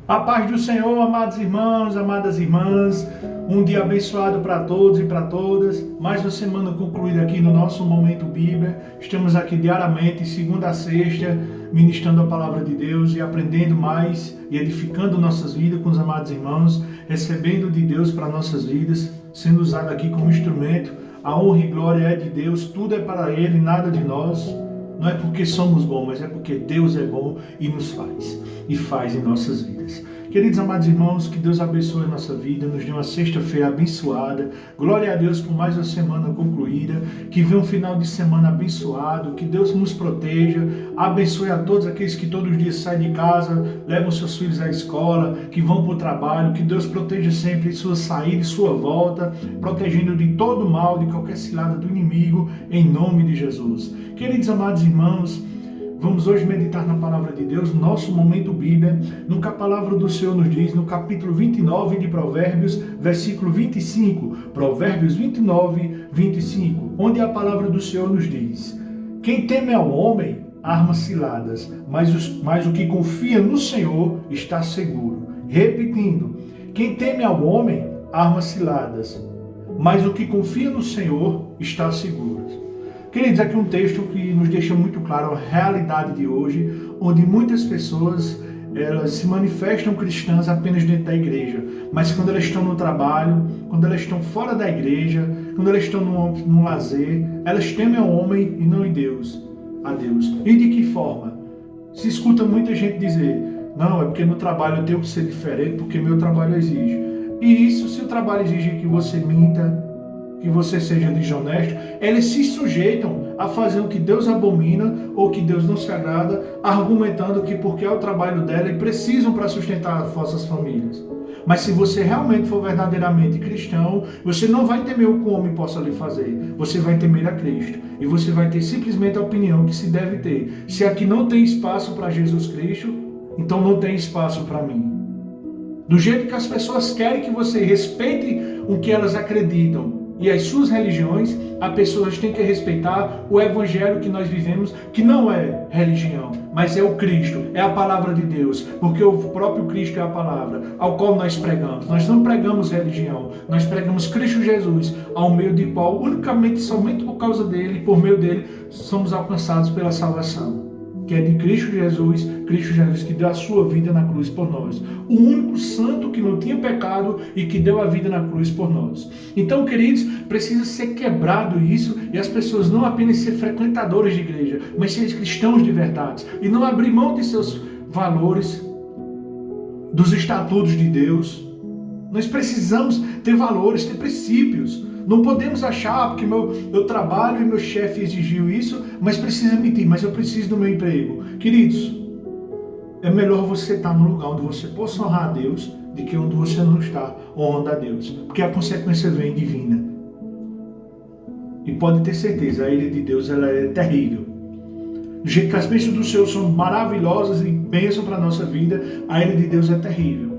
A paz do Senhor, amados irmãos, amadas irmãs, um dia abençoado para todos e para todas. Mais uma semana concluída aqui no nosso Momento Bíblia. Estamos aqui diariamente, segunda a sexta, ministrando a palavra de Deus e aprendendo mais e edificando nossas vidas com os amados irmãos, recebendo de Deus para nossas vidas, sendo usado aqui como instrumento. A honra e glória é de Deus, tudo é para Ele, nada de nós. Não é porque somos bons, mas é porque Deus é bom e nos faz. E faz em nossas vidas. Queridos amados irmãos, que Deus abençoe a nossa vida, nos dê uma sexta-feira abençoada. Glória a Deus por mais uma semana concluída. Que venha um final de semana abençoado. Que Deus nos proteja. Abençoe a todos aqueles que todos os dias saem de casa, levam seus filhos à escola, que vão para o trabalho. Que Deus proteja sempre sua saída e sua volta, protegendo de todo mal, de qualquer cilada do inimigo, em nome de Jesus. Queridos amados irmãos, vamos hoje meditar na palavra de Deus, nosso Momento Bíblia, no que a palavra do Senhor nos diz, no capítulo 29 de Provérbios, versículo 25. Provérbios 29, 25, onde a palavra do Senhor nos diz: quem teme ao homem, arma ciladas, mas o que confia no Senhor está seguro. Repetindo, quem teme ao homem, arma ciladas, mas o que confia no Senhor está seguro. Queridos, aqui um texto que nos deixa muito claro a realidade de hoje, onde muitas pessoas elas se manifestam cristãs apenas dentro da igreja, mas quando elas estão no trabalho, quando elas estão fora da igreja, quando elas estão no lazer, elas temem ao homem e não a Deus. E de que forma? Se escuta muita gente dizer: não, é porque no trabalho eu tenho que ser diferente, porque meu trabalho exige. E isso, se o trabalho exige que você minta, que você seja desonesto, eles se sujeitam a fazer o que Deus abomina ou que Deus não se agrada, argumentando que porque é o trabalho dela e precisam para sustentar as vossas famílias. Mas se você realmente for verdadeiramente cristão, você não vai temer o que o homem possa lhe fazer, você vai temer a Cristo. E você vai ter simplesmente a opinião que se deve ter. Se aqui não tem espaço para Jesus Cristo, então não tem espaço para mim. Do jeito que as pessoas querem que você respeite o que elas acreditam e as suas religiões, as pessoas têm que respeitar o evangelho que nós vivemos, que não é religião, mas é o Cristo, é a palavra de Deus, porque o próprio Cristo é a palavra ao qual nós pregamos. Nós não pregamos religião, nós pregamos Cristo Jesus, ao meio de qual, unicamente, somente por causa dele, por meio dele, somos alcançados pela salvação, que é de Cristo Jesus que deu a sua vida na cruz por nós. O único santo que não tinha pecado e que deu a vida na cruz por nós. Então, queridos, precisa ser quebrado isso e as pessoas não apenas ser frequentadores de igreja, mas ser cristãos de verdade e não abrir mão de seus valores, dos estatutos de Deus. Nós precisamos ter valores, ter princípios. Não podemos achar, porque eu trabalho e meu chefe exigiu isso, mas precisa mentir, mas eu preciso do meu emprego. Queridos, é melhor você estar no lugar onde você possa honrar a Deus, do que onde você não está honrando a Deus. Porque a consequência vem divina. E pode ter certeza, a ira de Deus ela é terrível. Do jeito que as bênçãos do Senhor são maravilhosas e bênção para a nossa vida, a ira de Deus é terrível.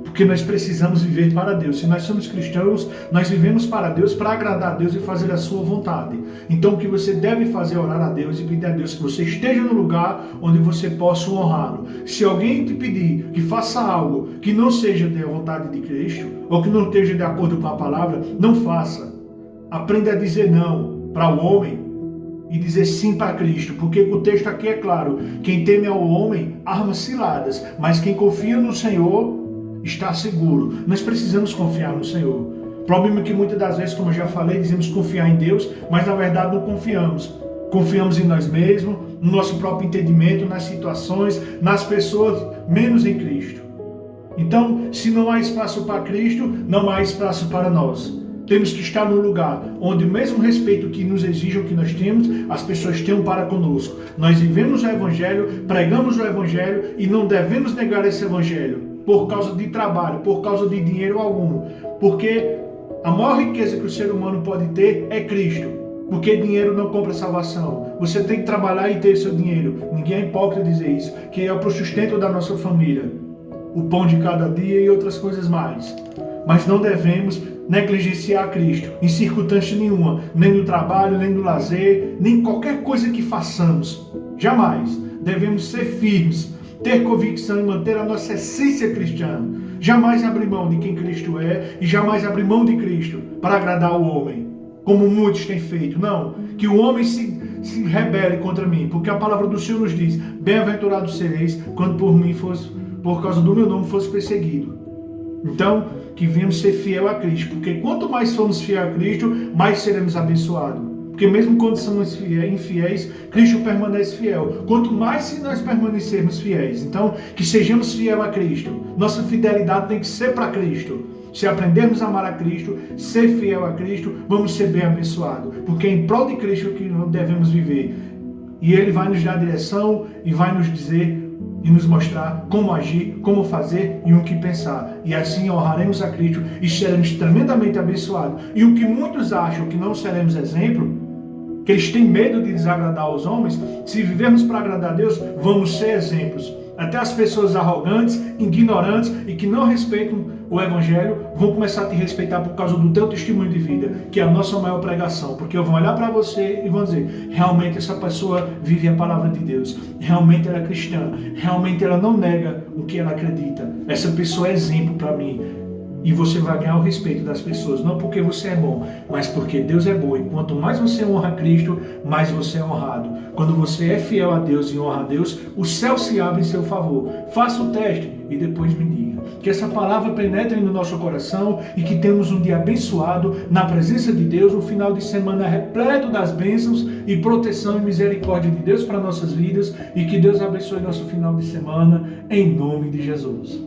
Porque nós precisamos viver para Deus. Se nós somos cristãos, nós vivemos para Deus, para agradar a Deus e fazer a sua vontade. Então o que você deve fazer é orar a Deus e pedir a Deus que você esteja no lugar onde você possa honrá-lo. Se alguém te pedir que faça algo que não seja da vontade de Cristo, ou que não esteja de acordo com a palavra, não faça. Aprenda a dizer não para o homem e dizer sim para Cristo, porque o texto aqui é claro: quem teme ao homem, arma ciladas, mas quem confia no Senhor está seguro. Nós precisamos confiar no Senhor. O problema é que muitas das vezes, como eu já falei, dizemos confiar em Deus, mas na verdade não confiamos. Confiamos em nós mesmos, no nosso próprio entendimento, nas situações, nas pessoas, menos em Cristo. Então, se não há espaço para Cristo, não há espaço para nós. Temos que estar no lugar onde o mesmo respeito que nos exijam que nós temos, as pessoas tenham para conosco. Nós vivemos o Evangelho, pregamos o Evangelho e não devemos negar esse Evangelho por causa de trabalho, por causa de dinheiro algum. Porque a maior riqueza que o ser humano pode ter é Cristo. Porque dinheiro não compra salvação. Você tem que trabalhar e ter seu dinheiro. Ninguém é hipócrita dizer isso. Que é para o sustento da nossa família. O pão de cada dia e outras coisas mais. Mas não devemos negligenciar Cristo em circunstância nenhuma. Nem no trabalho, nem no lazer, nem qualquer coisa que façamos. Jamais. Devemos ser firmes ter convicção e manter a nossa essência cristã. Jamais abrir mão de quem Cristo é e jamais abrir mão de Cristo para agradar o homem, como muitos têm feito. Não, que o homem se rebele contra mim, porque a palavra do Senhor nos diz: bem-aventurados sereis quando por causa do meu nome fosse perseguido. Então, que venhamos ser fiel a Cristo, porque quanto mais formos fiel a Cristo, mais seremos abençoados. Porque mesmo quando somos infiéis, Cristo permanece fiel. Quanto mais se nós permanecermos fiéis. Então, que sejamos fiel a Cristo. Nossa fidelidade tem que ser para Cristo. Se aprendermos a amar a Cristo, ser fiel a Cristo, vamos ser bem abençoados. Porque é em prol de Cristo que devemos viver. E Ele vai nos dar direção e vai nos dizer e nos mostrar como agir, como fazer e o que pensar. E assim honraremos a Cristo e seremos tremendamente abençoados. E o que muitos acham que não seremos exemplo, que eles têm medo de desagradar os homens, se vivermos para agradar a Deus, vamos ser exemplos. Até as pessoas arrogantes, ignorantes e que não respeitam o Evangelho vão começar a te respeitar por causa do teu testemunho de vida, que é a nossa maior pregação. Porque vão olhar para você e vão dizer: realmente essa pessoa vive a palavra de Deus, realmente ela é cristã, realmente ela não nega o que ela acredita. Essa pessoa é exemplo para mim. E você vai ganhar o respeito das pessoas, não porque você é bom, mas porque Deus é bom. E quanto mais você honra Cristo, mais você é honrado. Quando você é fiel a Deus e honra a Deus, o céu se abre em seu favor. Faça o teste e depois me diga. Que essa palavra penetre no nosso coração e que temos um dia abençoado na presença de Deus, um final de semana repleto das bênçãos e proteção e misericórdia de Deus para nossas vidas, e que Deus abençoe nosso final de semana, em nome de Jesus.